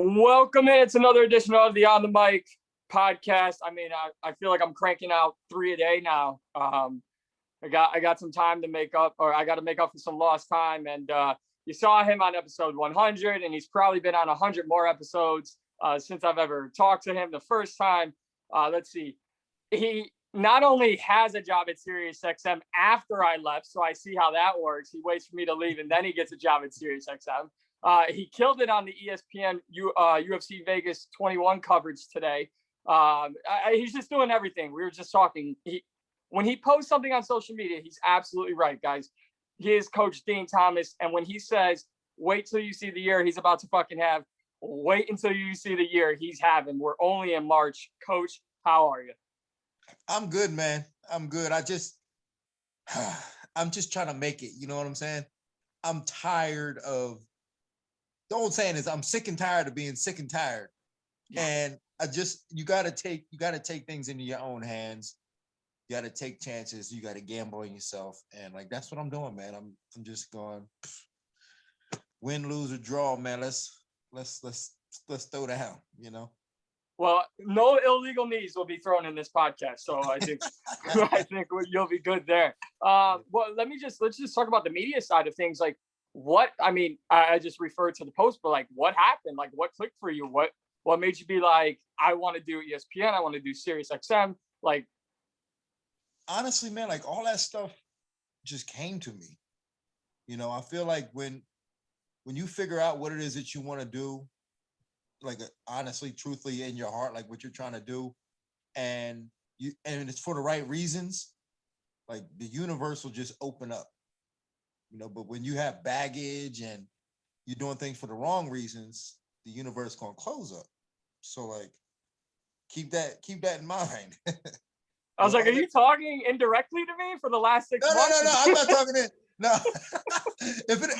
Welcome in. It's another edition of the On the Mic podcast. I mean, I feel like I'm cranking out 3 a day now. I got some time to make up, or I got to make up for some lost time. And you saw him on episode 100, and he's probably been on 100 more episodes since I've ever talked to him. The first time, let's see, he not only has a job at SiriusXM after I left, so I see how that works. He waits for me to leave, and then he gets a job at SiriusXM. He killed it on the ESPN UFC Vegas 21 coverage today. He's just doing everything. We were just talking. When he posts something on social media, he's absolutely right, guys. He is Coach Dean Thomas, and when he says, "Wait till you see the year he's about to fucking have," wait until you see the year he's having. We're only in March. Coach, how are you? I'm good, man. I'm good. I'm just trying to make it. You know what I'm saying? I'm tired of. The old saying is, I'm sick and tired of being sick and tired. Yeah. And you got to take things into your own hands. You got to take chances. You got to gamble on yourself. And like, that's what I'm doing, man. I'm just going win, lose or draw, man. Let's throw down, you know? Well, no illegal knees will be thrown in this podcast. So I think, you'll be good there. Well, let's just talk about the media side of things. Like, I just referred to the post, but like, what happened? Like, what clicked for you? What made you be like, I want to do ESPN, I want to do SiriusXM? Like, honestly, man, like all that stuff just came to me. You know, I feel like when you figure out what it is that you want to do, like honestly, truthfully in your heart, like what you're trying to do, and it's for the right reasons, like the universe will just open up. You know, but when you have baggage and you're doing things for the wrong reasons, the universe gonna close up. So like, keep that in mind. I was like, are you talking indirectly to me for the last 6 months? No. I'm not talking to no.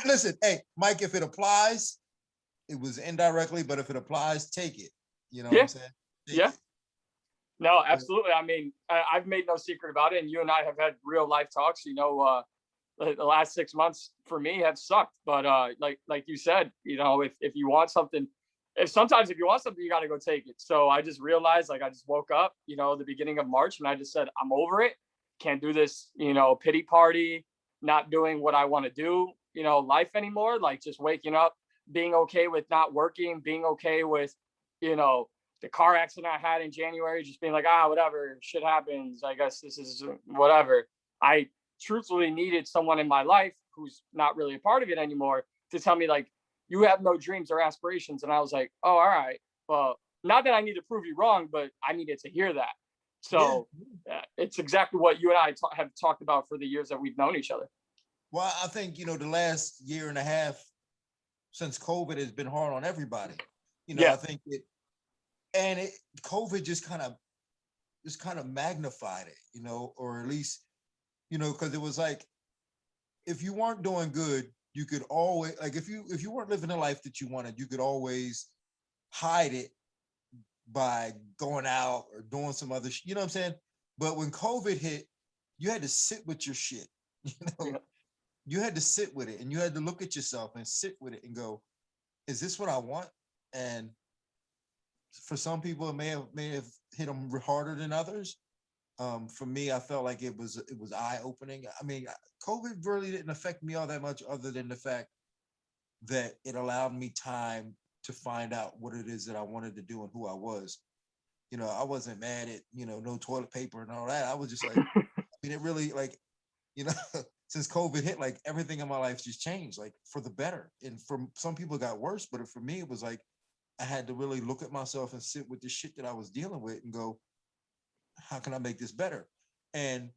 Listen, hey, Mike, if it applies, it was indirectly, but if it applies, take it. You know what I'm saying? Take it. No, absolutely. I mean, I've made no secret about it, and you and I have had real life talks. You know, the last 6 months for me have sucked, but like you said, you know, if you want something, if you want something, you got to go take it. So I just realized, like, I just woke up, you know, the beginning of March, and I just said, I'm over it. Can't do this, you know, pity party, not doing what I want to do, you know, life anymore. Like, just waking up, being okay with not working, being okay with, you know, the car accident I had in January, just being like, whatever, shit happens. I guess this is whatever. I truthfully needed someone in my life who's not really a part of it anymore to tell me, like, you have no dreams or aspirations. And I was like, oh, all right. Well, not that I need to prove you wrong, but I needed to hear that. So it's exactly what you and I have talked about for the years that we've known each other. Well, I think, you know, the last year and a half since COVID has been hard on everybody. You know, I think COVID just kind of magnified it, you know, or at least, you know, because it was like, if you weren't doing good, you could always, like, if you weren't living the life that you wanted, you could always hide it by going out or doing some other you know what I'm saying? But when COVID hit, you had to sit with your shit, you know? You had to sit with it, and you had to look at yourself and sit with it and go, is this what I want? And for some people, it may have hit them harder than others. For me, I felt like it was eye-opening. I mean, COVID really didn't affect me all that much, other than the fact that it allowed me time to find out what it is that I wanted to do and who I was. You know, I wasn't mad at, you know, no toilet paper and all that. I was just like, I mean, it really, like, you know, since COVID hit, like, everything in my life just changed, like, for the better. And for some people it got worse, but for me, it was like, I had to really look at myself and sit with the shit that I was dealing with and go, how can I make this better? And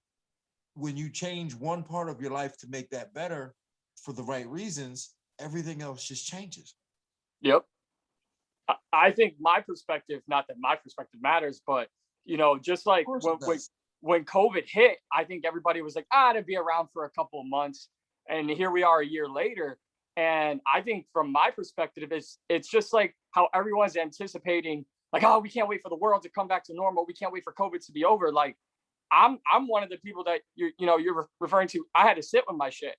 when you change one part of your life to make that better for the right reasons, everything else just changes. Yep. I think my perspective, not that my perspective matters, but, you know, just like when COVID hit, I think everybody was like, to be around for a couple of months. And here we are a year later. And I think from my perspective, it's just like how everyone's anticipating, like, oh, we can't wait for the world to come back to normal. We can't wait for COVID to be over. Like, I'm one of the people that you're referring to. I had to sit with my shit.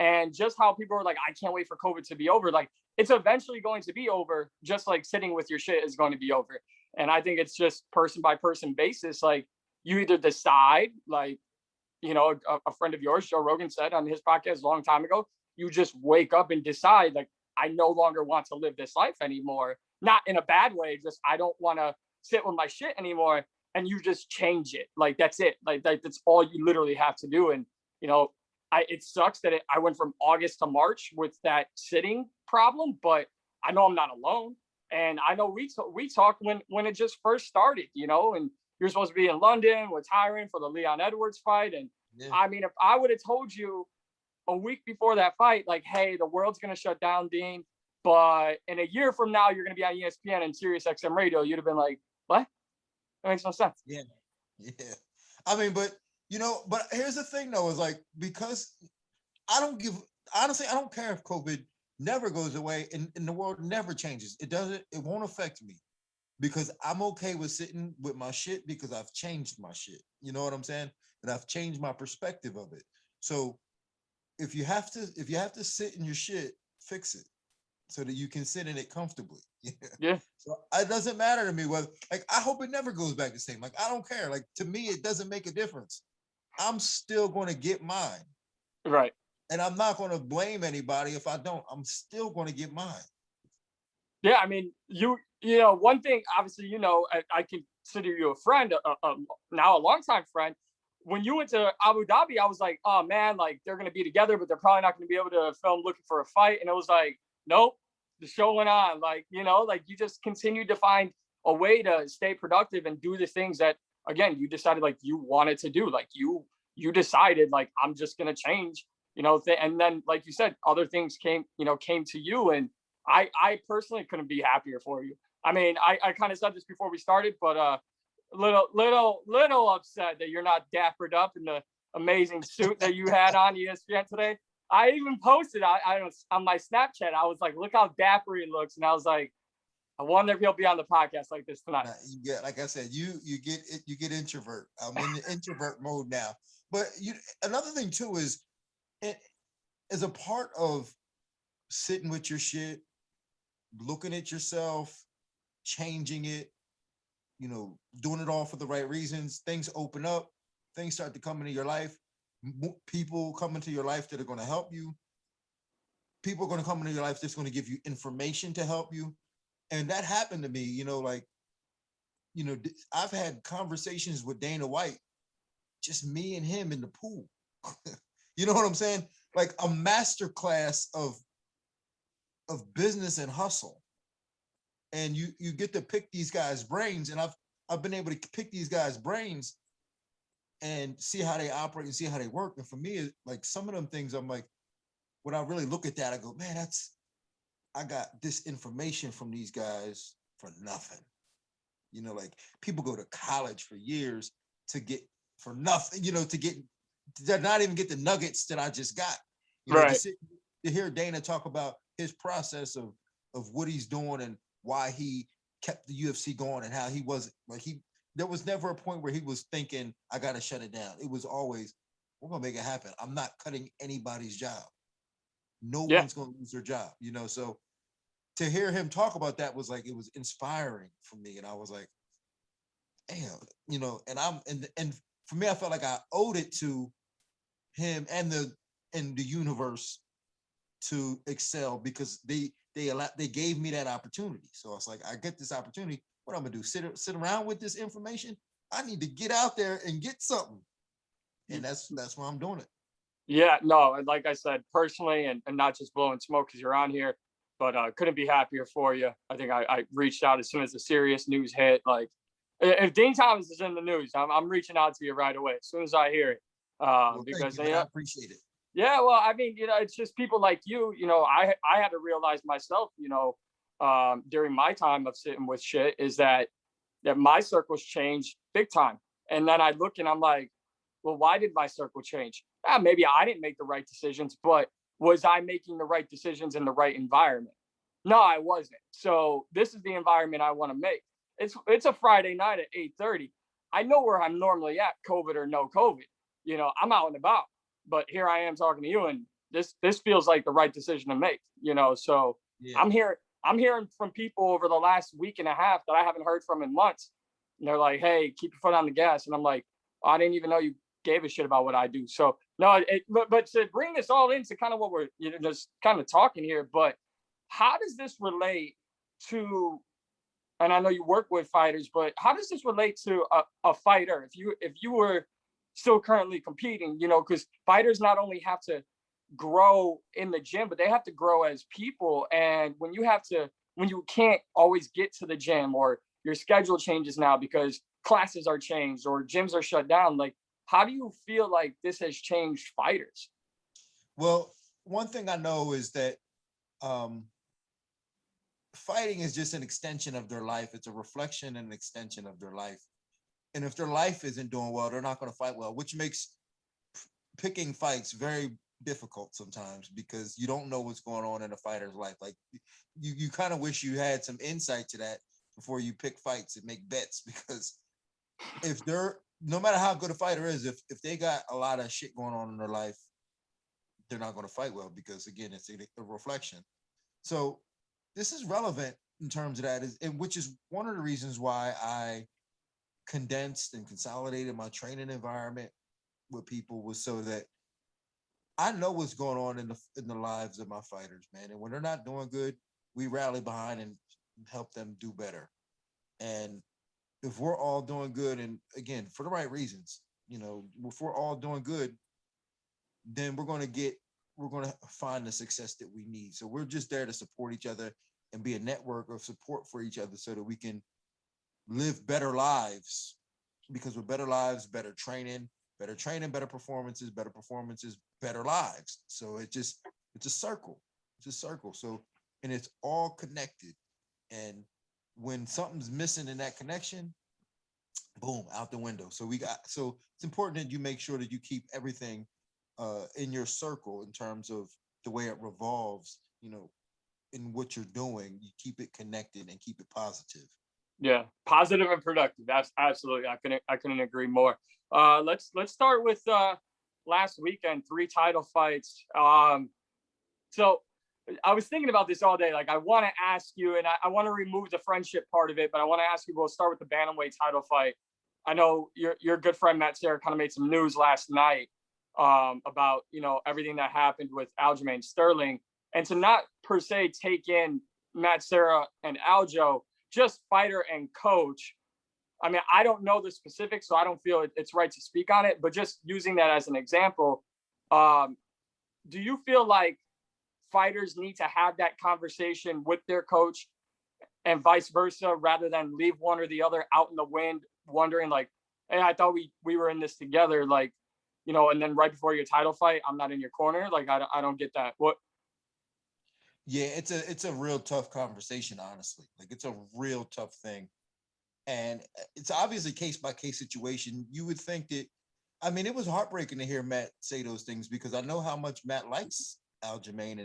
And just how people were like, I can't wait for COVID to be over. Like, it's eventually going to be over, just like sitting with your shit is going to be over. And I think it's just person by person basis. Like, you either decide, like, a friend of yours, Joe Rogan, said on his podcast a long time ago, you just wake up and decide, like, I no longer want to live this life anymore. Not in a bad way, just I don't want to sit with my shit anymore. And you just change it. Like, that's it. Like, that's all you literally have to do. And, it sucks that I went from August to March with that sitting problem, but I know I'm not alone. And I know we talked when it just first started, and you're supposed to be in London retiring for the Leon Edwards fight. And Yeah. I mean, if I would have told you a week before that fight, like, hey, the world's going to shut down, Dean, but in a year from now, you're going to be on ESPN and Sirius XM radio, you'd have been like, what? That makes no sense. Yeah. Yeah. I mean, but here's the thing though, is like, because honestly, I don't care if COVID never goes away and the world never changes. It won't affect me, because I'm okay with sitting with my shit, because I've changed my shit. You know what I'm saying? And I've changed my perspective of it. So if you have to sit in your shit, fix it so that you can sit in it comfortably. Yeah. So it doesn't matter to me whether, like, I hope it never goes back the same. Like, I don't care. Like, to me, it doesn't make a difference. I'm still going to get mine. Right. And I'm not going to blame anybody if I don't. I'm still going to get mine. Yeah, I mean, one thing, obviously, I consider you a friend, now a longtime friend. When you went to Abu Dhabi, I was like, oh man, like, they're going to be together, but they're probably not going to be able to film looking for a fight. And it was like, nope, the show went on. Like, like, you just continued to find a way to stay productive and do the things that, again, you decided, like, you wanted to do. Like, you decided, like, I'm just going to change, and then, like you said, other things came to you. And I personally couldn't be happier for you. I mean, I kind of said this before we started, but little upset that you're not dappered up in the amazing suit that you had on ESPN today. I even posted on my Snapchat. I was like, look how dapper he looks, and I was like, I wonder if he'll be on the podcast like this tonight. Yeah, like I said, you get introvert. I'm in the introvert mode now. But another thing too is, as a part of sitting with your shit, looking at yourself, changing it, doing it all for the right reasons, things open up, things start to come into your life, people come into your life that are going to help you. People are going to come into your life that's going to give you information to help you. And that happened to me, I've had conversations with Dana White, just me and him in the pool. You know what I'm saying? Like a master class of business and hustle. And you get to pick these guys' brains. And I've been able to pick these guys' brains and see how they operate and see how they work. And for me, like, some of them things, I'm like, when I really look at that, I go, man, I got this information from these guys for nothing. Like, people go to college for years to get for nothing, to not even get the nuggets that I just got. Right. To hear Dana talk about his process of what he's doing and why he kept the UFC going, and how he wasn't like, there was never a point where he was thinking, I got to shut it down. It was always, we're going to make it happen. I'm not cutting anybody's job. No one's going to lose their job, So to hear him talk about that was like, it was inspiring for me. And I was like, damn, and for me, I felt like I owed it to him and the universe to excel, because they gave me that opportunity. So it's like, I get this opportunity. What I'm gonna do? Sit around with this information? I need to get out there and get something. And that's why I'm doing it. Yeah, no, and like I said, personally, and not just blowing smoke because you're on here, but couldn't be happier for you. I think I reached out as soon as the serious news hit. Like, if Dean Thomas is in the news, I'm reaching out to you right away as soon as I hear it. Because thank you, I appreciate it. Yeah, well, I mean, it's just people like you. I had to realize myself, during my time of sitting with shit, is that my circles changed big time. And then I look and I'm like, well, why did my circle change? Maybe I didn't make the right decisions, but was I making the right decisions in the right environment? No, I wasn't. So this is the environment I want to make. It's a Friday night at 8:30. I know where I'm normally at, COVID or no COVID. I'm out and about, but here I am talking to you, and this feels like the right decision to make. So Yeah. I'm hearing from people over the last week and a half that I haven't heard from in months. And they're like, "Hey, keep your foot on the gas." And I'm like, oh, "I didn't even know you gave a shit about what I do." So no, but to bring this all into kind of what we're just kind of talking here, but how does this relate to? And I know you work with fighters, but how does this relate to a fighter? If you were still currently competing, because fighters not only have to grow in the gym, but they have to grow as people. And when you can't always get to the gym, or your schedule changes now because classes are changed or gyms are shut down, like how do you feel like this has changed fighters? Well, one thing I know is that um, fighting is just an extension of their life. It's a reflection and an extension of their life. And if their life isn't doing well, they're not going to fight well, which makes picking fights very difficult sometimes because you don't know what's going on in a fighter's life. Like you kind of wish you had some insight to that before you pick fights and make bets because if they're no matter how good a fighter is, if they got a lot of shit going on in their life, they're not going to fight well because again, it's a reflection. So this is relevant in terms of that, and which is one of the reasons why I condensed and consolidated my training environment with people was so that I know what's going on in the lives of my fighters, man. And when they're not doing good, we rally behind and help them do better. And if we're all doing good, and again for the right reasons, if we're all doing good, then we're going to find the success that we need. So we're just there to support each other and be a network of support for each other so that we can live better lives because with better lives, better training, better performances, better lives. So it's a circle. It's a circle. So, and it's all connected. And when something's missing in that connection, boom, out the window. So it's important that you make sure that you keep everything in your circle in terms of the way it revolves, in what you're doing, you keep it connected and keep it positive. Yeah, positive and productive. That's absolutely. I couldn't agree more. Let's start with last weekend, three title fights. So I was thinking about this all day. Like I want to ask you, and I want to remove the friendship part of it, but I want to ask you. We'll start with the bantamweight title fight. I know your good friend Matt Serra kind of made some news last night about everything that happened with Aljamain Sterling, and to not per se take in Matt Serra and Aljo, just fighter and coach. I mean, I don't know the specifics, so I don't feel it's right to speak on it. But just using that as an example, um, do you feel like fighters need to have that conversation with their coach and vice versa, rather than leave one or the other out in the wind, wondering like, "Hey, I thought we were in this together," like, and then right before your title fight, I'm not in your corner. Like, I don't get that. What? Yeah, it's a real tough conversation, honestly. Like it's a real tough thing. And it's obviously case by case situation. You would think that I mean, it was heartbreaking to hear Matt say those things because I know how much Matt likes Aljamain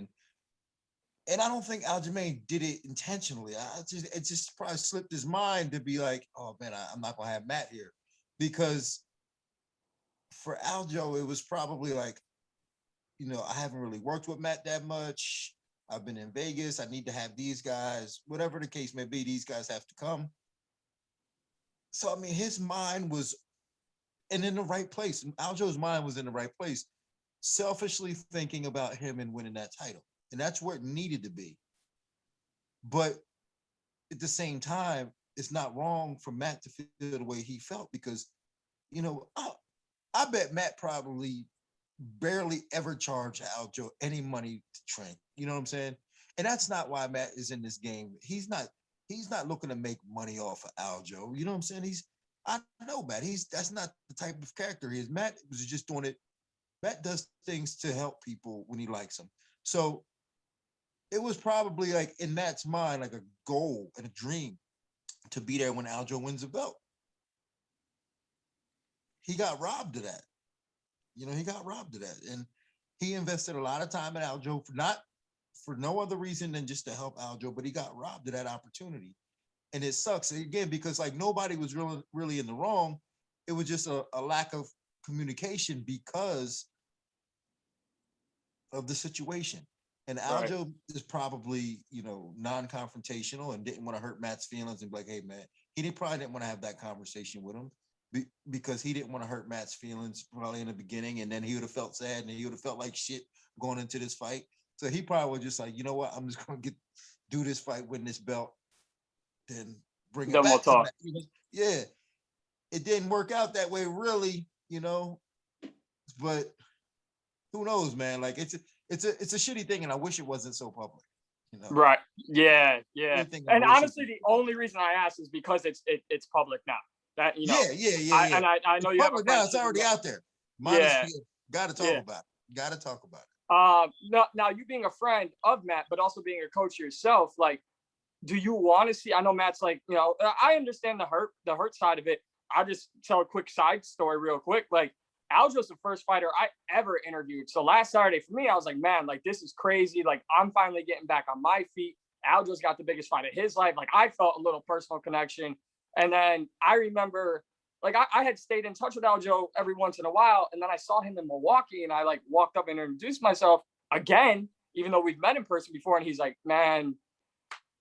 and I don't think Aljamain did it intentionally. It just probably slipped his mind to be like, oh man, I'm not gonna have Matt here. Because for Aljo, it was probably like, I haven't really worked with Matt that much. I've been in Vegas. I need to have these guys, whatever the case may be, these guys have to come. So I mean, his mind was and in the right place. Aljo's mind was in the right place, selfishly thinking about him and winning that title. And that's where it needed to be. But at the same time, it's not wrong for Matt to feel the way he felt because, you know, I, I bet Matt probably barely ever charged Aljo any money to train. You know what I'm saying? And that's not why Matt is in this game. He's not looking to make money off of Aljo. You know what I'm saying? I know Matt. That's not the type of character he is. Matt was just doing it. Matt does things to help people when he likes them. So it was probably like in Matt's mind, like a goal and a dream to be there when Aljo wins the belt. He got robbed of that. He got robbed of that. And he invested a lot of time in Aljo for no other reason than just to help Aljo, but he got robbed of that opportunity. And it sucks again because like nobody was really in the wrong. It was just a lack of communication because of the situation. And Aljo is probably, non-confrontational and didn't want to hurt Matt's feelings and be like, hey, man, probably didn't want to have that conversation with him because he didn't want to hurt Matt's feelings probably in the beginning. And then he would have felt sad and he would have felt like shit going into this fight. So he probably was just like, you know what? I'm just going to do this fight, win this belt, then bring it back. We'll talk. Yeah. It didn't work out that way, really, but who knows, man? Like it's a shitty thing, and I wish it wasn't so public. Right? Yeah. And honestly, the only reason I asked is because it's public now. That Yeah. And I know you have a now. It's already out there. Got to talk about it. Got to talk about it. Now you being a friend of Matt, but also being a coach yourself, like, do you want to see? I know Matt's like, I understand the hurt side of it. I'll just tell a quick side story real quick. Like, Aljo's the first fighter I ever interviewed. So last Saturday for me, I was like, man, like, this is crazy. Like, I'm finally getting back on my feet. Aljo's got the biggest fight of his life. Like, I felt a little personal connection. And then I remember, like, I had stayed in touch with Aljo every once in a while. And then I saw him in Milwaukee and I like walked up and introduced myself again, even though we've met in person before. And he's like, man,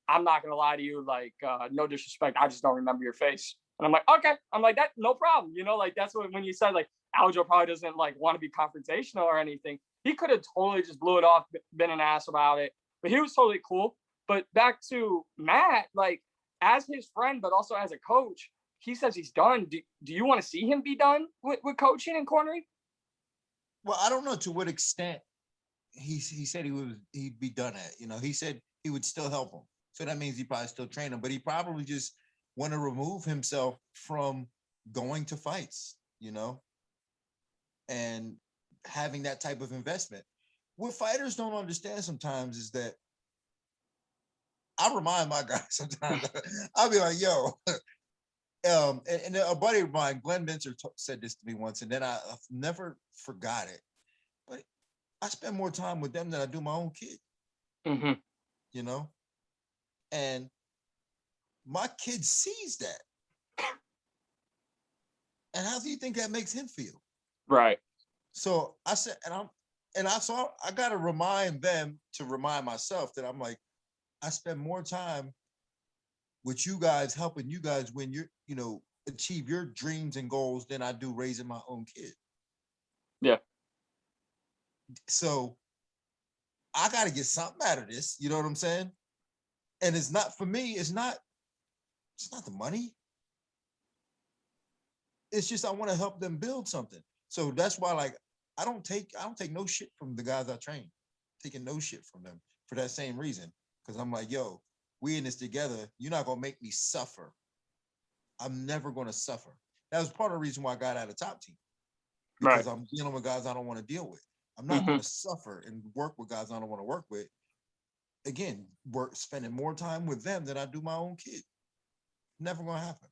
I'm not going to lie to you. Like, no disrespect. I just don't remember your face. And I'm like, okay. I'm like, that, no problem. Like, that's when you said, like, Aljo probably doesn't like want to be confrontational or anything. He could have totally just blew it off, been an ass about it, but he was totally cool. But back to Matt, like, as his friend, but also as a coach, he says he's done. Do you want to see him be done with coaching and cornering? Well, I don't know to what extent he said he'd be done at. He said he would still help him. So that means he probably still train him, but he probably just want to remove himself from going to fights, and having that type of investment. What fighters don't understand sometimes is that I remind my guys sometimes, I'll be like, yo, and a buddy of mine, Glenn Mincer, said this to me once, and then I've never forgot it. But I spend more time with them than I do my own kid. Mm-hmm. And my kid sees that. And how do you think that makes him feel? Right. So I said, I got to remind them to remind myself that I'm like, I spend more time with you guys, helping you guys when you're, achieve your dreams and goals than I do raising my own kid. Yeah. So I got to get something out of this. You know what I'm saying? And it's not, for me, it's not the money. It's just, I want to help them build something. So that's why, like, I don't take no shit from the guys I train. Taking no shit from them for that same reason. Because I'm like, yo, we in this together. You're not going to make me suffer. I'm never going to suffer. That was part of the reason why I got out of Top Team. Because I'm dealing with guys I don't want to deal with. I'm not going to suffer and work with guys I don't want to work with. Again, spending more time with them than I do my own kid. Never going to happen.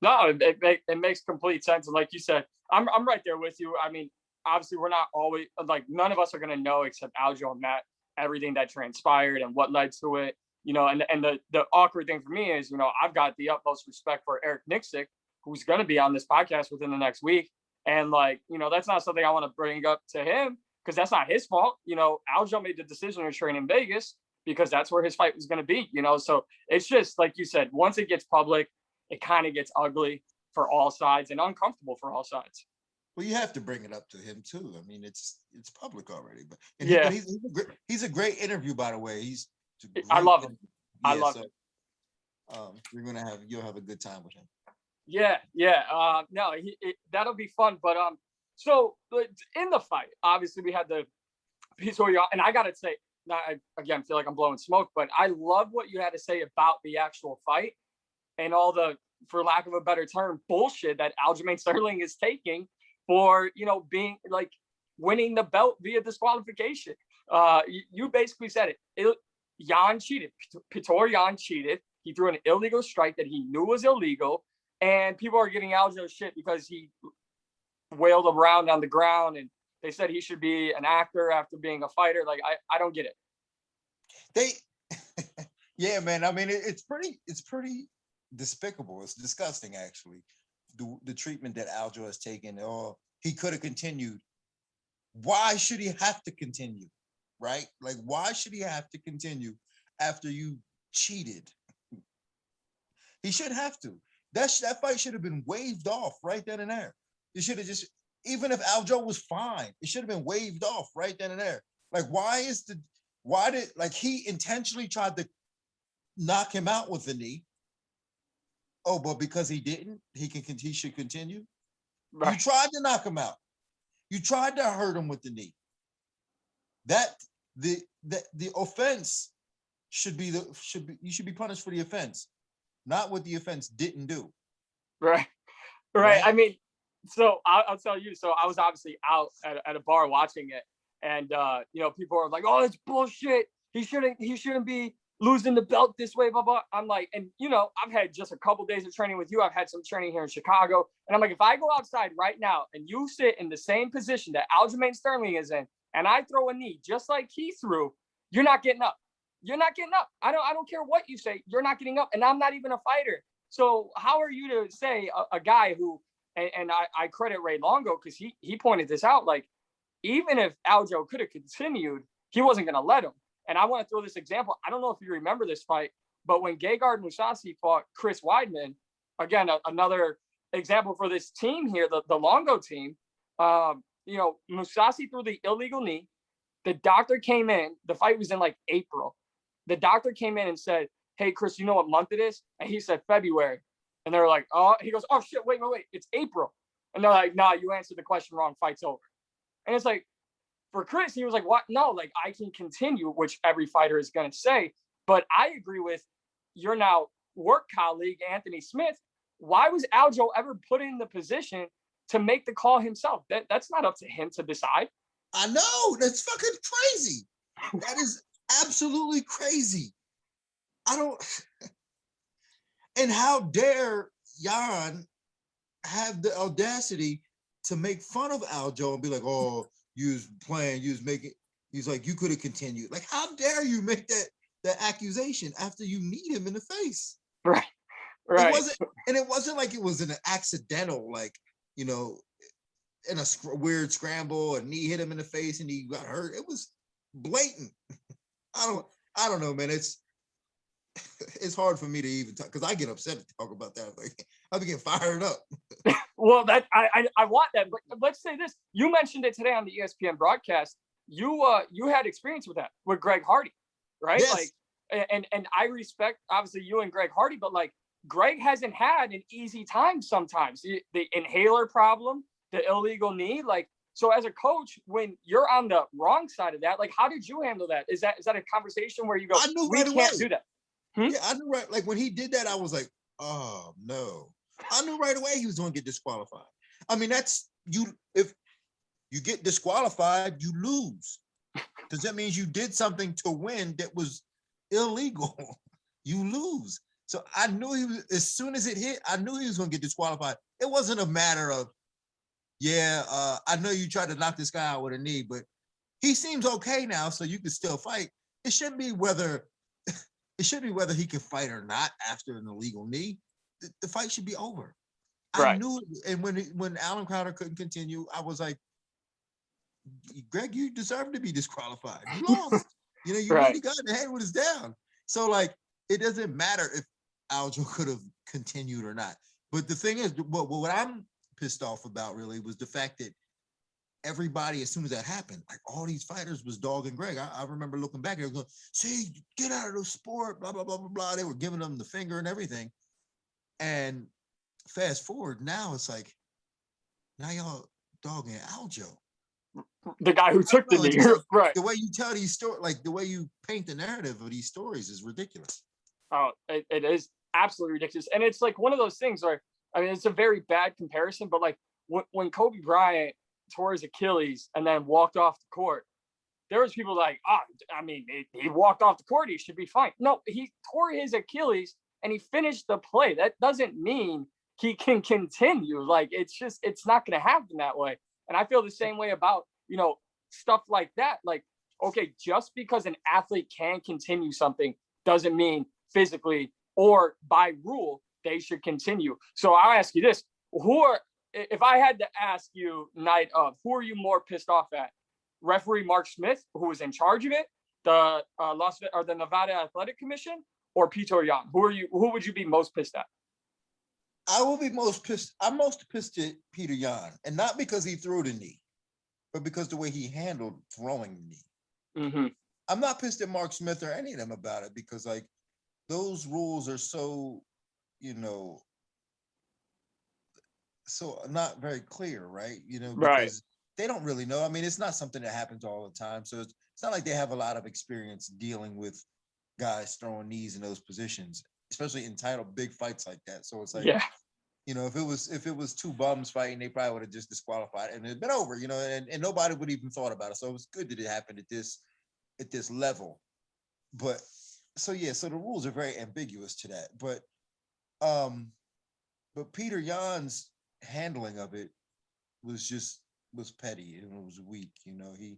No, it makes complete sense. And like you said, I'm right there with you. I mean, obviously we're not always, like, none of us are going to know except Aljo and Matt, everything that transpired and what led to it, and the awkward thing for me is, I've got the utmost respect for Eric Nixick, who's going to be on this podcast within the next week. And like, that's not something I want to bring up to him because that's not his fault. Aljo made the decision to train in Vegas because that's where his fight was going to be, so it's just like you said, once it gets public, it kind of gets ugly for all sides and uncomfortable for all sides. Well, you have to bring it up to him too. I mean, it's public already, but he's a great interview, by the way. I love him. I love him. You'll have a good time with him. Yeah. No, that'll be fun. But so in the fight, obviously we had the piece where and I gotta say, I again feel like I'm blowing smoke, but I love what you had to say about the actual fight and all the, for lack of a better term, bullshit that Aljamain Sterling is taking for, being like winning the belt via disqualification. You basically said it. Jan cheated. Piotr Jan cheated. He threw an illegal strike that he knew was illegal. And people are giving Aljo shit because he wailed around on the ground and they said he should be an actor after being a fighter. Like, I don't get it. Yeah, man. I mean, it's pretty despicable. It's disgusting, actually. The treatment that Aljo has taken. Oh, he could have continued. Why should he have to continue? right? Like, why should he have to continue after you cheated? He shouldn't have to. That fight should have been waved off right then and there. You should have just, even if Aljo was fine, it should have been waved off right then and there. Like, why did, like, he intentionally tried to knock him out with the knee. Oh, but because he didn't, he should continue. Right. You tried to knock him out. You tried to hurt him with the knee. The offense you should be punished for the offense, not what the offense didn't do. Right. I mean, so I'll tell you. So I was obviously out at a bar watching it, and people are like, "Oh, it's bullshit. He shouldn't be losing the belt this way." Blah blah. I'm like, and I've had just a couple days of training with you. I've had some training here in Chicago, and I'm like, if I go outside right now and you sit in the same position that Aljamain Sterling is in, and I throw a knee just like he threw, you're not getting up. You're not getting up. I don't care what you say. You're not getting up, and I'm not even a fighter. So how are you to say a guy who, and I credit Ray Longo because he pointed this out, like, even if Aljo could have continued, he wasn't going to let him. And I want to throw this example. I don't know if you remember this fight, but when Gegard Mousasi fought Chris Weidman, again, another example for this team here, the Longo team, Mousasi threw the illegal knee. The doctor came in. The fight was in like April. The doctor came in and said, "Hey, Chris, you know what month it is?" And he said February. And they're like, "Oh," he goes, "Oh shit, wait, it's April." And they're like, "Nah, you answered the question wrong. Fight's over." And it's like, for Chris, he was like, "What? No, like, I can continue," which every fighter is going to say. But I agree with your now work colleague, Anthony Smith. Why was Aljo ever put in the position to make the call himself? That's not up to him to decide. I know. That's fucking crazy. That is absolutely crazy. And how dare Jan have the audacity to make fun of Aljo and be like, "Oh, you was playing, you was making," he's like, "You could have continued." Like, how dare you make that accusation after you kneed him in the face? Right. It wasn't like it was an accidental, like, in a weird scramble, a knee hit him in the face and he got hurt. It was blatant. I don't know, man. It's hard for me to even talk because I get upset to talk about that. Like, I be getting fired up. Well, that I want that, but let's say this. You mentioned it today on the ESPN broadcast. You had experience with that with Greg Hardy, right? Yes. Like, and I respect obviously you and Greg Hardy, but like Greg hasn't had an easy time sometimes. The inhaler problem, the illegal knee, like. So as a coach, when you're on the wrong side of that, like, how did you handle that? Is that a conversation where you go, "We can't do that"? Yeah, I knew right. Like when he did that, I was like, "Oh no!" I knew right away he was going to get disqualified. I mean, that's you. If you get disqualified, you lose, because that means you did something to win that was illegal. You lose. So I knew he was. As soon as it hit, I knew he was going to get disqualified. It wasn't a matter of, I know you tried to knock this guy out with a knee, but he seems okay now, so you can still fight. It shouldn't be whether he can fight or not after an illegal knee. The fight should be over. Right. I knew, and when Alan Crowder couldn't continue, I was like, "Greg, you deserve to be disqualified. You lost. You really got in the head with his down." So like, it doesn't matter if Aljo could have continued or not. But the thing is, what I'm pissed off about really was the fact that everybody, as soon as that happened, like all these fighters was dogging Greg. I remember looking back and they were going, "See, get out of the sport, blah, blah, blah, blah, blah." They were giving them the finger and everything. And fast forward, now it's like, now y'all dogging Aljo. The guy who took the knee. Right. The way you tell these stories, like the way you paint the narrative of these stories is ridiculous. Oh, it is absolutely ridiculous. And it's like one of those things where, I mean, it's a very bad comparison, but like when Kobe Bryant tore his Achilles and then walked off the court, there was people like, he walked off the court, he should be fine. No, he tore his Achilles and he finished the play. That doesn't mean he can continue. Like, it's not going to happen that way. And I feel the same way about, stuff like that. Like, okay, just because an athlete can continue something doesn't mean physically or by rule they should continue. So I'll ask you this: if I had to ask you, night of, who are you more pissed off at? referee Mark Smith, who was in charge of it, the the Nevada Athletic Commission, or Peter Yan? Who would you be most pissed at? I will be most pissed. I'm most pissed at Peter Yan, and not because he threw the knee, but because the way he handled throwing the knee. Mm-hmm. I'm not pissed at Mark Smith or any of them about it, because like those rules are so, so not very clear, right? Because Right. they don't really know. I mean, it's not something that happens all the time. So it's not like they have a lot of experience dealing with guys throwing knees in those positions, especially in big fights like that. So it's like, yeah, if it was two bums fighting, they probably would have just disqualified and it'd been over, and nobody would even thought about it. So it was good that it happened at this level. But so the rules are very ambiguous to that. But Peter Yan's handling of it was petty and it was weak. He,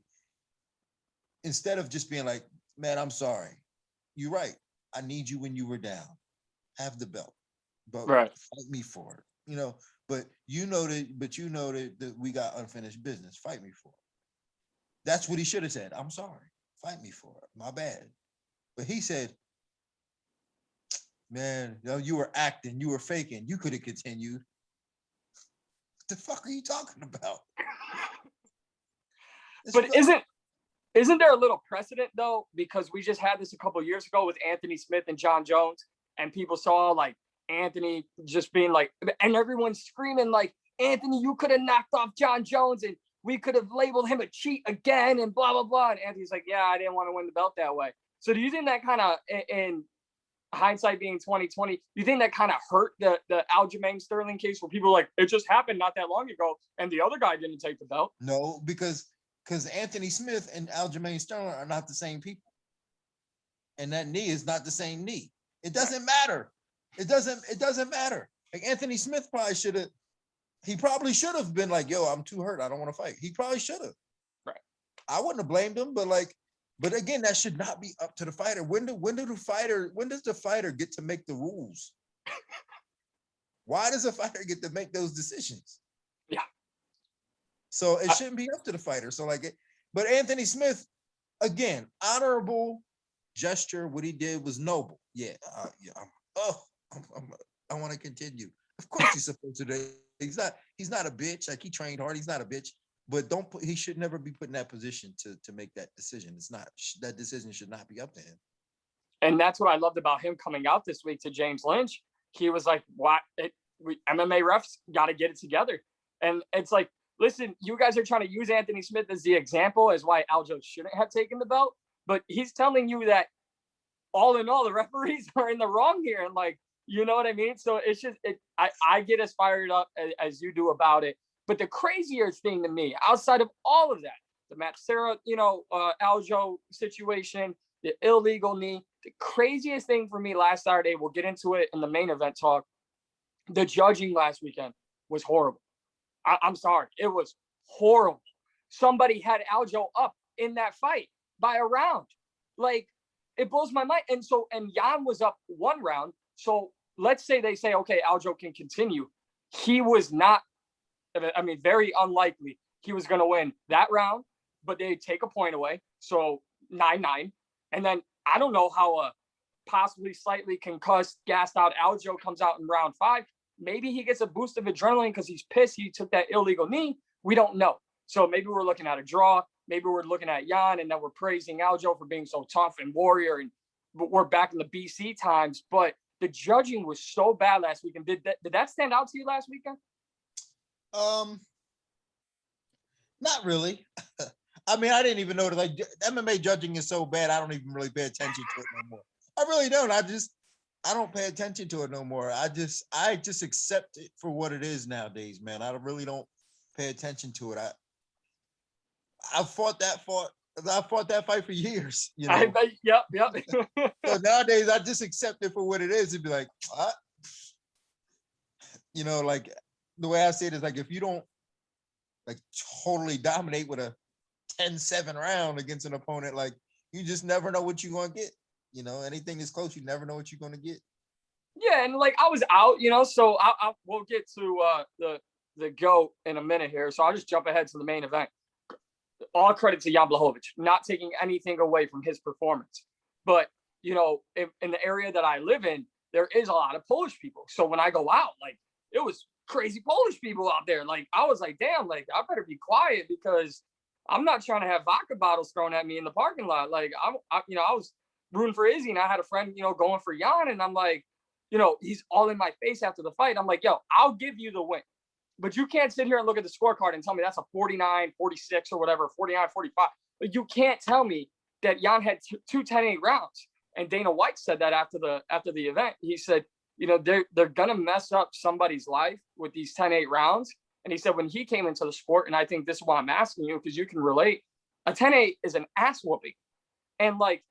instead of just being like, man, I'm sorry, you're right, I need you when you were down, have the belt, but right. fight me for it. But you know that we got unfinished business, fight me for it. That's what he should have said. I'm sorry, fight me for it, my bad. But he said, man, you were acting, you were faking, you could have continued. What the fuck are you talking about? But isn't there a little precedent though? Because we just had this a couple of years ago with Anthony Smith and John Jones, and people saw like Anthony just being like, and everyone's screaming like, Anthony, you could have knocked off John Jones and we could have labeled him a cheat again and blah, blah, blah. And Anthony's like, yeah, I didn't want to win the belt that way. So do you think that kind of, in hindsight being 2020, do you think that kind of hurt the Aljamain Sterling case where people are like, it just happened not that long ago and the other guy didn't take the belt? No, because Anthony Smith and Aljamain Sterling are not the same people. And that knee is not the same knee. It doesn't matter. It doesn't matter. Like Anthony Smith probably should have been like, yo, I'm too hurt, I don't want to fight. He probably should have. Right. I wouldn't have blamed him, but again, that should not be up to the fighter. When does the fighter get to make the rules? Why does a fighter get to make those decisions? Yeah. So it shouldn't be up to the fighter. So but Anthony Smith, again, honorable gesture. What he did was noble. Yeah. I want to continue. Of course he's supposed to. He's not a bitch. Like, he trained hard. He's not a bitch. But he should never be put in that position to make that decision. It's not, that decision should not be up to him. And that's what I loved about him coming out this week to James Lynch. He was like, MMA refs got to get it together. And it's like, listen, you guys are trying to use Anthony Smith as the example as why Aljo shouldn't have taken the belt. But he's telling you that all in all, the referees are in the wrong here. And like, you know what I mean? So it's just, I get as fired up as you do about it. But the crazier thing to me, outside of all of that, the Matt Serra, Aljo situation, the illegal knee, the craziest thing for me last Saturday, we'll get into it in the main event talk, the judging last weekend was horrible. I'm sorry. It was horrible. Somebody had Aljo up in that fight by a round. Like, it blows my mind. And Jan was up one round. So let's say they say, okay, Aljo can continue. He was not, very unlikely he was going to win that round, but they take a point away. So 9-9. And then I don't know how a possibly slightly concussed, gassed out Aljo comes out in round 5. Maybe he gets a boost of adrenaline because he's pissed he took that illegal knee. We don't know. So maybe we're looking at a draw. Maybe we're looking at Jan, and then we're praising Aljo for being so tough and warrior. And we're back in the BC times. But the judging was so bad last weekend. Did that stand out to you last weekend? Not really. I mean, I didn't even know that, like, MMA judging is so bad, I don't even really pay attention to it no more. I really don't. I don't pay attention to it no more. I just accept it for what it is nowadays, man. I really don't pay attention to it. I fought that fight for years. Yep. So nowadays, I just accept it for what it is and be like, what? Like, the way I say it is, like, if you don't like totally dominate with a 10-7 round against an opponent, like, you just never know what you're gonna get. Anything is close, you never know what you're gonna get. Yeah, and like, I was out, so we'll get to the GOAT in a minute here. So I'll just jump ahead to the main event. all credit to Jan Blachowicz, not taking anything away from his performance. But, you know, in the area that I live in, there is a lot of Polish people. So when I go out, like, it was crazy Polish people out there. Like, I was like, damn, like, I better be quiet because I'm not trying to have vodka bottles thrown at me in the parking lot. Like, I was rooting for Izzy, and I had a friend, you know, going for Jan, and I'm like, you know, he's all in my face after the fight. I'm like, yo, I'll give you the win. But you can't sit here and look at the scorecard and tell me that's a 49, 46 or whatever, 49, 45. But you can't tell me that Jan had two 10-8 rounds. And Dana White said that after the event. He said, you know, they're gonna mess up somebody's life with these 10-8 rounds. And he said when he came into the sport, and I think this is why I'm asking you, because you can relate, a 10-8 is an ass whooping. And like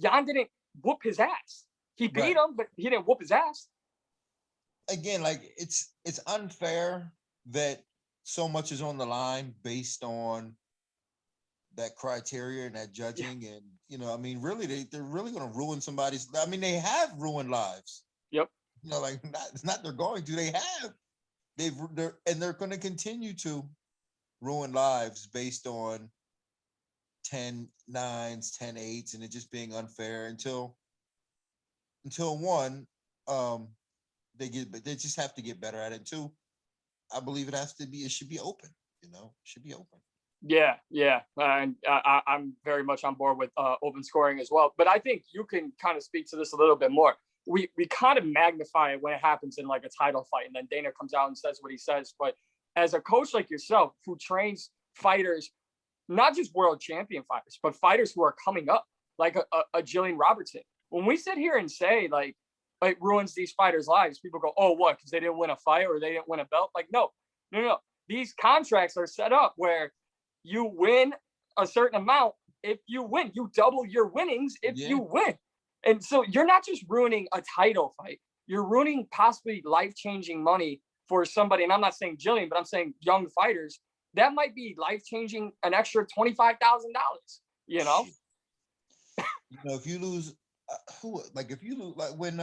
Jan didn't whoop his ass. He beat him, but he didn't whoop his ass. Again, like it's unfair that so much is on the line based on that criteria and that judging. And you know, I mean, really, they're really going to ruin somebody's. I mean, they have ruined lives. Yep. You know, like it's not they're going to. They have. They're going to continue to ruin lives based on 10-9s, 10-8s, and it just being unfair until one, they just have to get better at it. Two, I believe it should be open. You know, it should be open. Yeah, and I'm very much on board with open scoring as well. But I think you can kind of speak to this a little bit more. We kind of magnify it when it happens in like a title fight, and then Dana comes out and says what he says. But as a coach like yourself, who trains fighters, not just world champion fighters, but fighters who are coming up, like a Jillian Robertson, when we sit here and say like it ruins these fighters' lives, people go, oh, what? Because they didn't win a fight or they didn't win a belt? Like, no. These contracts are set up where you win a certain amount. If you win, you double your winnings if you win. And so you're not just ruining a title fight. You're ruining possibly life-changing money for somebody. And I'm not saying Jillian, but I'm saying young fighters. That might be life-changing, an extra $25,000, you know? You know, if you lose, like when,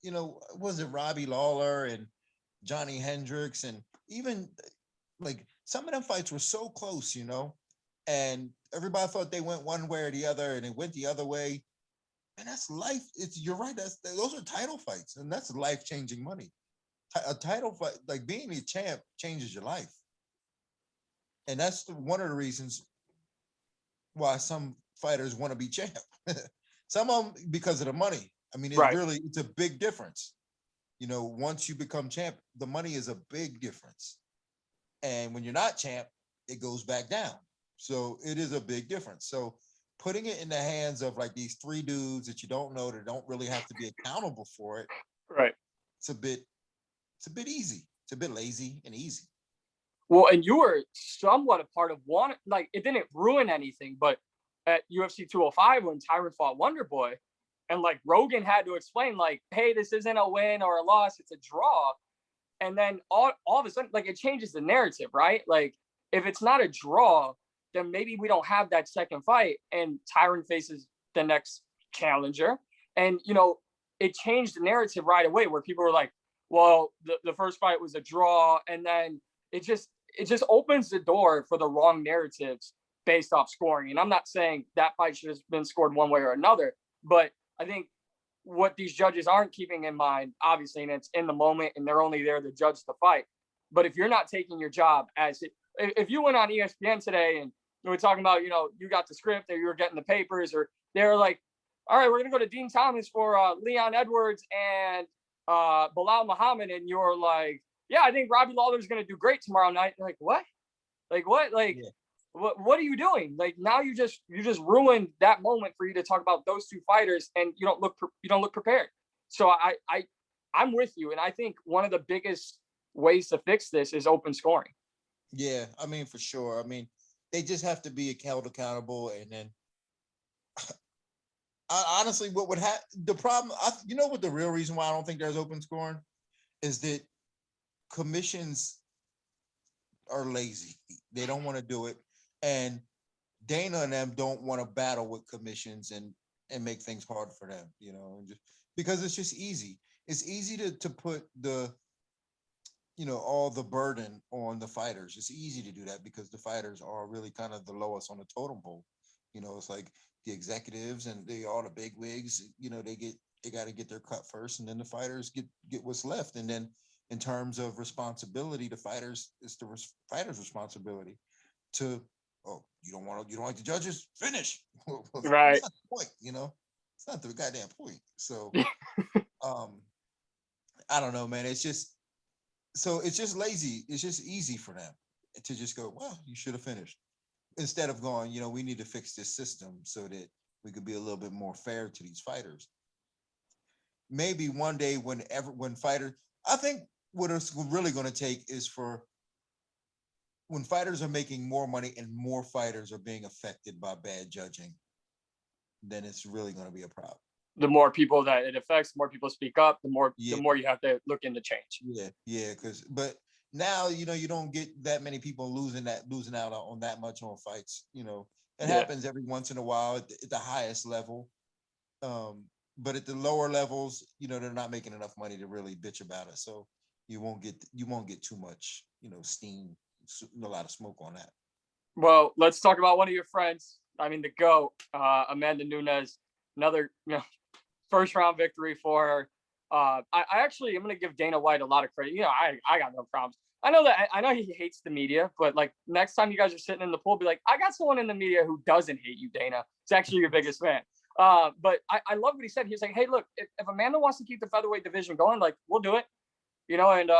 you know, was it Robbie Lawler and Johnny Hendricks, and even like some of them fights were so close, you know, and everybody thought they went one way or the other, and it went the other way. And that's life. You're right. Those are title fights, and that's life-changing money. A title fight, like being a champ, changes your life, and that's one of the reasons why some fighters want to be champ. Some of them because of the money. I mean, it's a big difference. You know, once you become champ, the money is a big difference. And when you're not champ, it goes back down. So it is a big difference. So putting it in the hands of like these three dudes that you don't know, that don't really have to be accountable for it. Right. It's a bit easy. It's a bit lazy and easy. Well, and you were somewhat a part of one, like it didn't ruin anything, but at UFC 205 when Tyron fought Wonder Boy, and like Rogan had to explain like, hey, this isn't a win or a loss, it's a draw. And then all of a sudden, like it changes the narrative, right? Like if it's not a draw, then maybe we don't have that second fight and Tyron faces the next challenger. And, you know, it changed the narrative right away where people were like, well, the first fight was a draw. And then it just opens the door for the wrong narratives based off scoring. And I'm not saying that fight should have been scored one way or another, but I think what these judges aren't keeping in mind, obviously, and it's in the moment and they're only there to judge the fight. But if you're not taking your job if you went on ESPN today and you were talking about, you know, you got the script or you were getting the papers, or they're like, all right, we're going to go to Dean Thomas for Leon Edwards and Bilal Muhammad. And you're like, yeah, I think Robbie Lawler is going to do great tomorrow night. You're like, what? What are you doing? Like now you just ruined that moment for you to talk about those two fighters, and you don't look prepared. So I'm with you, and I think one of the biggest ways to fix this is open scoring. Yeah, I mean for sure. I mean they just have to be accountable, and then honestly, what would happen? The problem, you know, what the real reason why I don't think there's open scoring is that commissions are lazy. They don't want to do it. And Dana and them don't want to battle with commissions and make things hard for them, you know, just because it's just easy. It's easy to put the all the burden on the fighters. It's easy to do that because the fighters are really kind of the lowest on the totem pole. It's like the executives and all the big wigs, they got to get their cut first, and then the fighters get what's left. And then in terms of responsibility, the fighters, it's the fighters' responsibility to, oh, you don't like the judges, finish. Right. It's not the point, it's not the goddamn point. So I don't know, man. It's just lazy. It's just easy for them to just go, well, you should have finished, instead of going, we need to fix this system so that we could be a little bit more fair to these fighters. Maybe one day when fighters, I think what it's really going to take is for when fighters are making more money and more fighters are being affected by bad judging, then it's really going to be a problem. The more people that it affects, the more people speak up, the more Yeah. the more you have to look into change. Yeah, but now you don't get that many people losing out on that much on fights. It happens every once in a while at the highest level, but at the lower levels, they're not making enough money to really bitch about it. So you won't get too much, steam, a lot of smoke on that. Well, let's talk about one of your friends. I mean, the GOAT, Amanda Nunes. Another first round victory for her. I actually am going to give Dana White a lot of credit. I got no problems. I know he hates the media, but like next time you guys are sitting in the pool, be like, I got someone in the media who doesn't hate you, Dana. It's actually your biggest fan. But I love what he said. He's like, hey, look, if Amanda wants to keep the featherweight division going, like we'll do it. And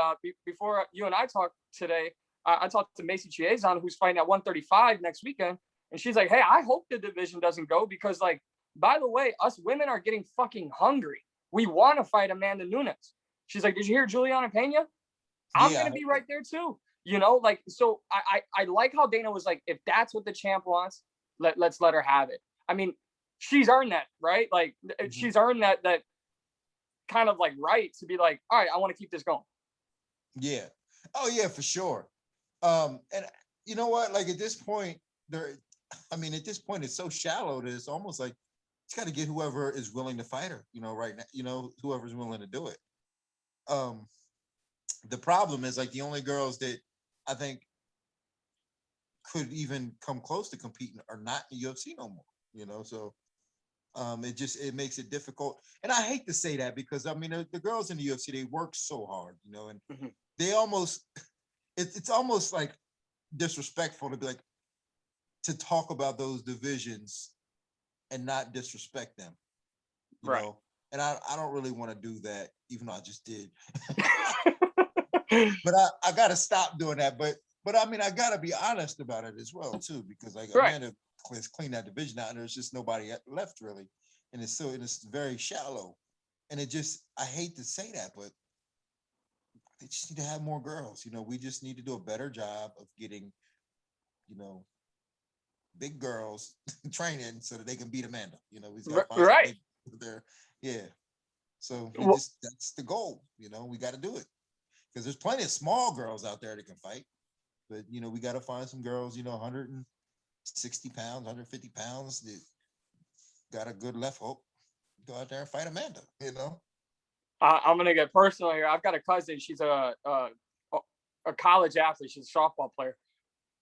before you and I talked today, I talked to Macy Chiazon, who's fighting at 135 next weekend, and she's like, hey, I hope the division doesn't go because, like, by the way, us women are getting fucking hungry. We want to fight Amanda Nunes. She's like, did you hear Juliana Pena? I'm going to be right there too. So I like how Dana was like, if that's what the champ wants, let's let her have it. I mean, she's earned that, right? Like she's earned that kind of like right to be like, all right, I want to keep this going. Yeah. Oh yeah, for sure. And you know what? Like at this point, it's so shallow that it's almost like it's got to get whoever is willing to fight her, right now, whoever's willing to do it. The problem is like the only girls that I think could even come close to competing are not in the UFC no more, so it makes it difficult. And I hate to say that because I mean the girls in the UFC, they work so hard, and they almost it's almost like disrespectful to be like to talk about those divisions and not disrespect them, you know. And I don't really want to do that, even though I just did. But I got to stop doing that. But I mean, I got to be honest about it as well too, because like Amanda has cleaned that division out, and there's just nobody left really, and it's very shallow, and I hate to say that, but they just need to have more girls. We just need to do a better job of getting, big girls training so that they can beat Amanda. We got to find there. Yeah. So that's the goal. We got to do it because there's plenty of small girls out there that can fight, but we got to find some girls, 160 pounds, 150 pounds that got a good left hook. Go out there and fight Amanda. I'm gonna get personal here. I've got a cousin. She's a college athlete. She's a softball player.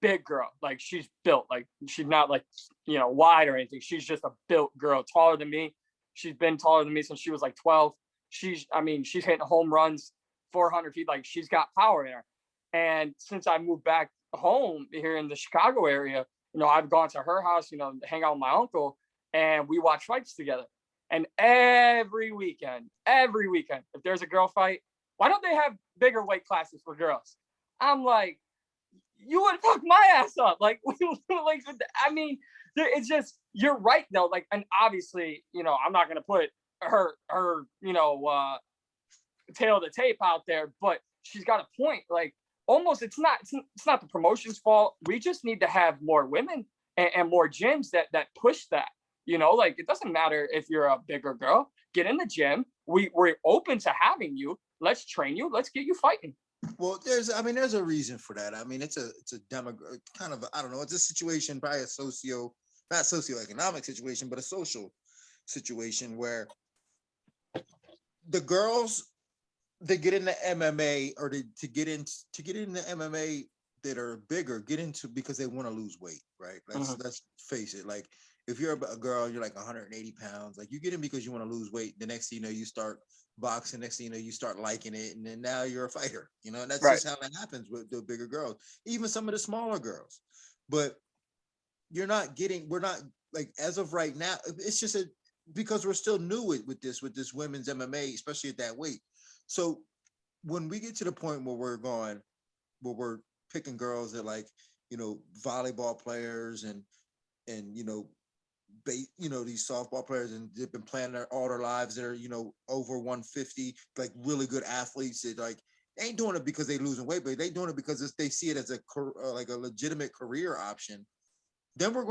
Big girl. Like she's built. Like she's not like wide or anything. She's just a built girl, taller than me. She's been taller than me since she was like 12. She's hitting home runs 400 feet. Like she's got power in her. And since I moved back home here in the Chicago area, I've gone to her house, hang out with my uncle, and we watch fights together. And every weekend, if there's a girl fight, why don't they have bigger weight classes for girls? I'm like, you would fuck my ass up. Like, I mean, it's just, you're right though. Like, and obviously, I'm not going to put her, tail to tape out there, but she's got a point. Like almost, it's not the promotion's fault. We just need to have more women and more gyms that push that. Like it doesn't matter if you're a bigger girl, get in the gym. We're open to having you. Let's train you. Let's get you fighting. Well, there's a reason for that. I mean, it's a kind of, I don't know, it's a situation, probably a not socioeconomic situation, but a social situation where the girls they get into MMA or to get into MMA that are bigger, get into because they want to lose weight, right? Let's face it. Like if you're a girl, you're like 180 pounds, like you get in because you want to lose weight. The next thing you know, you start boxing. Next thing you know, you start liking it, and then now you're a fighter. And that's Right. just how that happens with the bigger girls, even some of the smaller girls. But we're not like as of right now. It's just because we're still new with this women's MMA, especially at that weight. So when we get to the point where we're picking girls that like, volleyball players and these softball players, and they've been playing all their lives, that are, over 150, like really good athletes that like ain't doing it because they losing weight, but they doing it because they see it as like a legitimate career option. Then we're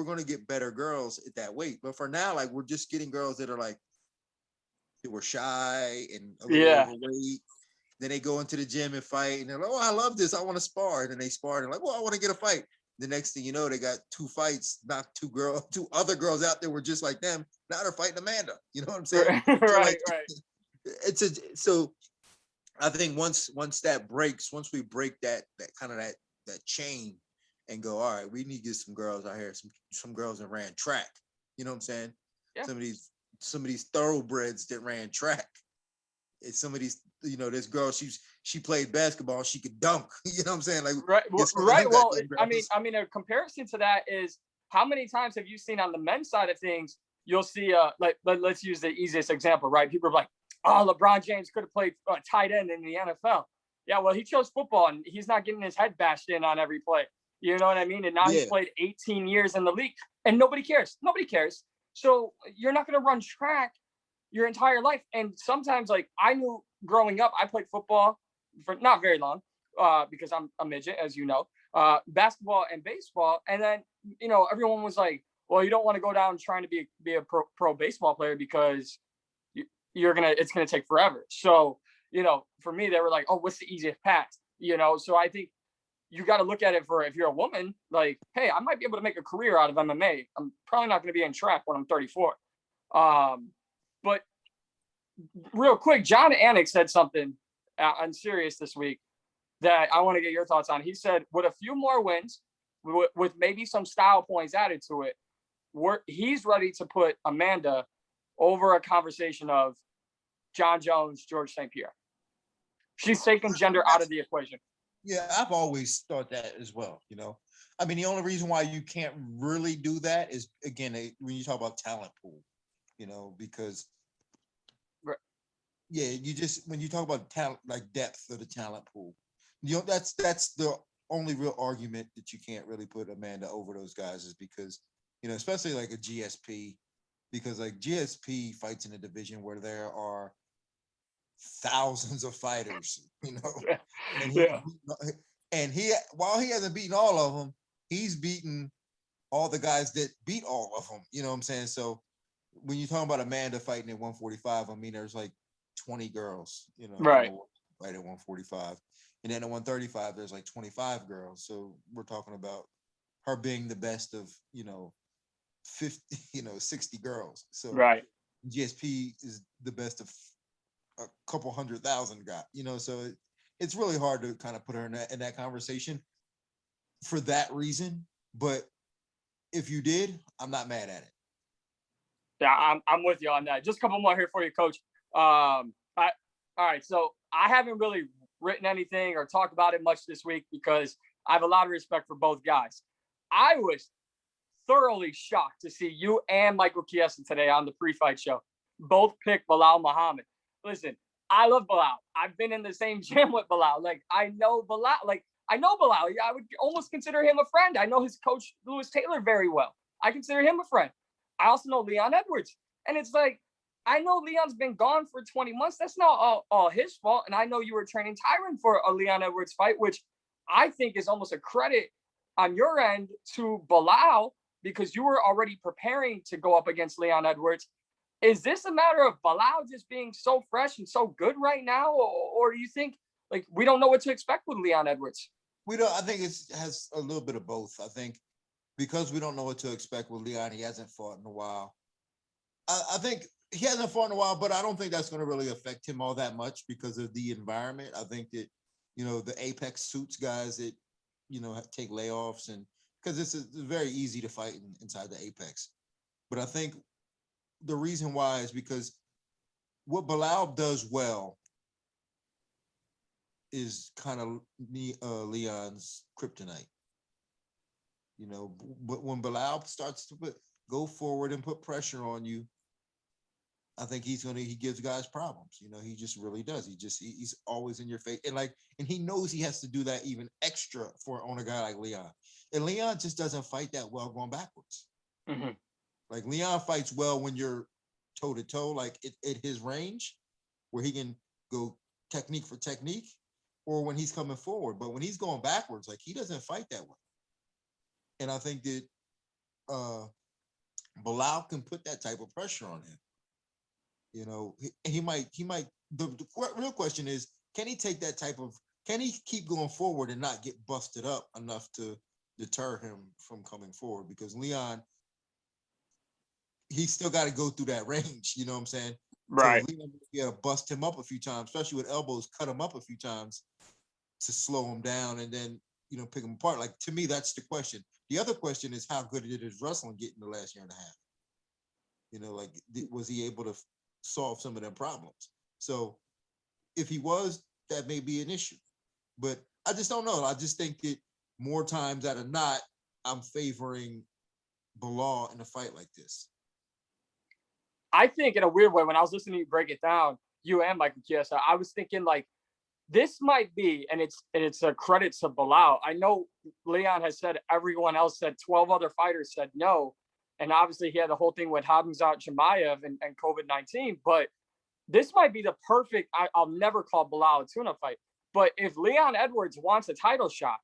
gonna get better girls at that weight. But for now, like we're just getting girls that are like that were shy and a little Yeah. overweight. Then they go into the gym and fight, and they're like, "Oh, I love this. I want to spar." And then they spar, and they're like, "Well, I want to get a fight." The next thing you know, they got 2 fights, knocked two other girls out there were just like them. Now they're fighting Amanda. You know what I'm saying? So Right. like, Right. so I think once we break that kind of that chain, and go, all right, we need to get some girls out here, some girls that ran track. You know what I'm saying? Yeah. Some of these thoroughbreds that ran track. It's some of these, this girl, she played basketball, she could dunk. You know what I'm saying? Like, Right. get some of Right. them Well, goddamn I mean, girls. a comparison to that is how many times have you seen on the men's side of things? You'll see, let's use the easiest example, right? People are like, "Oh, LeBron James could have played tight end in the NFL." Yeah, well, he chose football, and he's not getting his head bashed in on every play. You know what I mean? And now he's Yeah, played 18 years in the league, and nobody cares. Nobody cares. So you're not going to run track your entire life. And sometimes, like I knew growing up, I played football for not very long because I'm a midget, as you know, basketball and baseball. And then, everyone was like, well, you don't want to go down trying to be a pro baseball player because it's going to take forever. So, for me, they were like, oh, what's the easiest path? So I think you got to look at it for if you're a woman, like, hey, I might be able to make a career out of MMA. I'm probably not going to be in track when I'm 34. But real quick, John Anik said something on Sirius this week that I want to get your thoughts on. He said, with a few more wins, with maybe some style points added to it, he's ready to put Amanda over a conversation of John Jones, George St. Pierre. She's taking gender out of the equation. yeah, I've always thought that as well. I mean, the only reason why you can't really do that is, again, when you talk about talent pool, because Right. yeah, when you talk about talent, like depth of the talent pool, that's the only real argument that you can't really put Amanda over those guys, is because, especially like a GSP, because like GSP fights in a division where there are thousands of fighters, and Yeah. he while he hasn't beaten all of them, he's beaten all the guys that beat all of them. You know what I'm saying? So when you're talking about Amanda fighting at 145, I mean, there's like 20 girls, Right. fight at 145. And then at 135, there's like 25 girls. So we're talking about her being the best of, 50, 60 girls. So Right. GSP is the best of a couple 100,000 guys, so it's really hard to kind of put her in that conversation for that reason. But if you did, I'm not mad at it. Yeah, I'm with you on that. Just a couple more here for you, Coach. All right. So I haven't really written anything or talked about it much this week because I have a lot of respect for both guys. I was thoroughly shocked to see you and Michael Chiesa today on the pre-fight show. Both picked Bilal Muhammad. Listen, I love Bilal. I've been in the same gym with Bilal. Like, I know Bilal. I would almost consider him a friend. I know his coach, Lewis Taylor, very well. I consider him a friend. I also know Leon Edwards. And it's like, I know Leon's been gone for 20 months. That's not all his fault. And I know you were training Tyron for a Leon Edwards fight, which I think is almost a credit on your end to Bilal because you were already preparing to go up against Leon Edwards. Is this a matter of Bilal just being so fresh and so good right now? Or do you think like we don't know what to expect with Leon Edwards? We don't. I think it has a little bit of both. I think because we don't know what to expect with Leon, he hasn't fought in a while. I think he hasn't fought in a while, but I don't think that's going to really affect him all that much because of the environment. I think that, the Apex suits guys that, take layoffs, and because it's very easy to fight inside the Apex. But I think the reason why is because what Bilal does well is kind of Leon's kryptonite. But when Bilal starts to go forward and put pressure on you, I think he gives guys problems. He just really does. He's always in your face. And he knows he has to do that even extra on a guy like Leon. And Leon just doesn't fight that well going backwards. Mm-hmm. Like Leon fights well when you're toe to toe, like at his range, where he can go technique for technique, or when he's coming forward. But when he's going backwards, like he doesn't fight that way. And I think that Bilal can put that type of pressure on him. He might. The real question is, can he take that can he keep going forward and not get busted up enough to deter him from coming forward? Because Leon, he's still got to go through that range. You know what I'm saying? Right. So Leon, to bust him up a few times, especially with elbows, cut him up a few times to slow him down and then, pick him apart. Like, to me, that's the question. The other question is, how good did his wrestling get in the last year and a half? Was he able to solve some of their problems? So if he was, that may be an issue. But I just don't know. I just think that more times out of not, I'm favoring Bilal in a fight like this. I think in a weird way, when I was listening to you break it down, you and Michael Chiesa, I was thinking like, this might be, and it's a credit to Bilal. I know Leon has said everyone else said 12 other fighters said no. And obviously he had the whole thing with Hamzat Chimaev and COVID-19, but this might be the perfect, I'll never call Bilal a tune-up fight, but if Leon Edwards wants a title shot,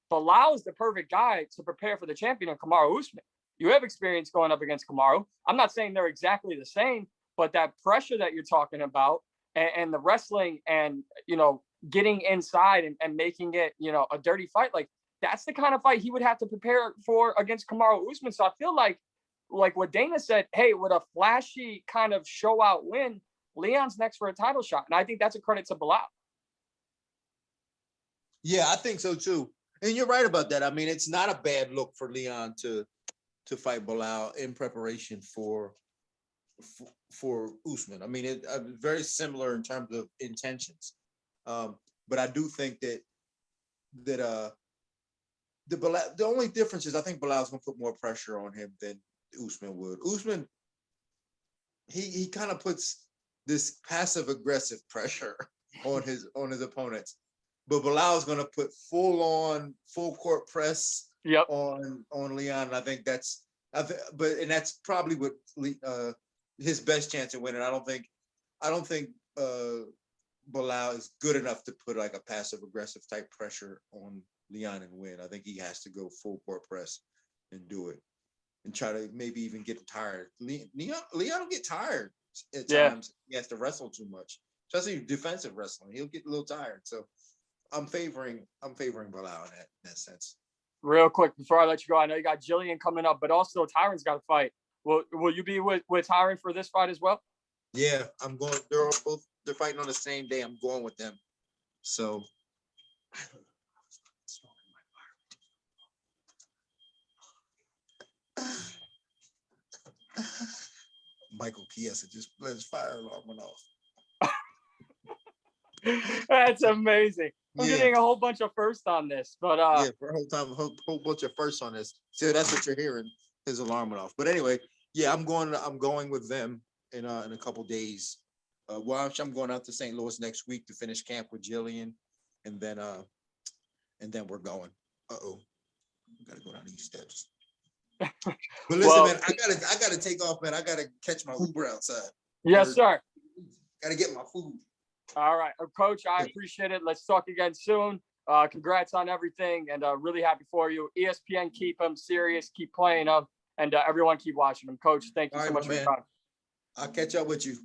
Bilal is the perfect guy to prepare for the champion of Kamaru Usman. You have experience going up against Kamaru. I'm not saying they're exactly the same, but that pressure that you're talking about and the wrestling and, getting inside and making it, a dirty fight, like that's the kind of fight he would have to prepare for against Kamaru Usman. So I feel like what Dana said, hey, with a flashy kind of show out win, Leon's next for a title shot. And I think that's a credit to Bilal. Yeah, I think so too. And you're right about that. I mean, it's not a bad look for Leon to fight Bilal in preparation for Usman. I mean, it's very similar in terms of intentions. But I do think that the only difference is I think Bilal's going to put more pressure on him than Usman would. Usman, he kind of puts this passive aggressive pressure on his opponents, but Bilal's going to put full court press on Leon. And I think that's probably what his best chance of winning. I don't think Bilal is good enough to put like a passive aggressive type pressure on Leon and win. I think he has to go full court press and do it and try to maybe even get tired. Leon will get tired at times. He has to wrestle too much, especially defensive wrestling. He'll get a little tired. So I'm favoring Bilal in that sense. Real quick before I let you go, I know you got Jillian coming up, but also Tyron's got to fight. Will you be with Tyron for this fight as well? Yeah, I'm going. They're fighting on the same day. I'm going with them. So Michael Chiesa just let his fire alarm went off. That's amazing. I'm getting a whole bunch of firsts on this, but for a whole bunch of firsts on this. So that's what you're hearing. His alarm went off. But anyway, yeah, I'm going with them in a couple days. I'm going out to St. Louis next week to finish camp with Jillian, and then we're going. Gotta go down these steps. But listen, man, I gotta take off, man. I gotta catch my Uber outside. Yes, sir. Gotta get my food. All right, Coach, I appreciate it. Let's talk again soon. Congrats on everything, and really happy for you. ESPN, keep them serious, keep playing them, and everyone keep watching them. Coach, thank you so much for your time. I'll catch up with you.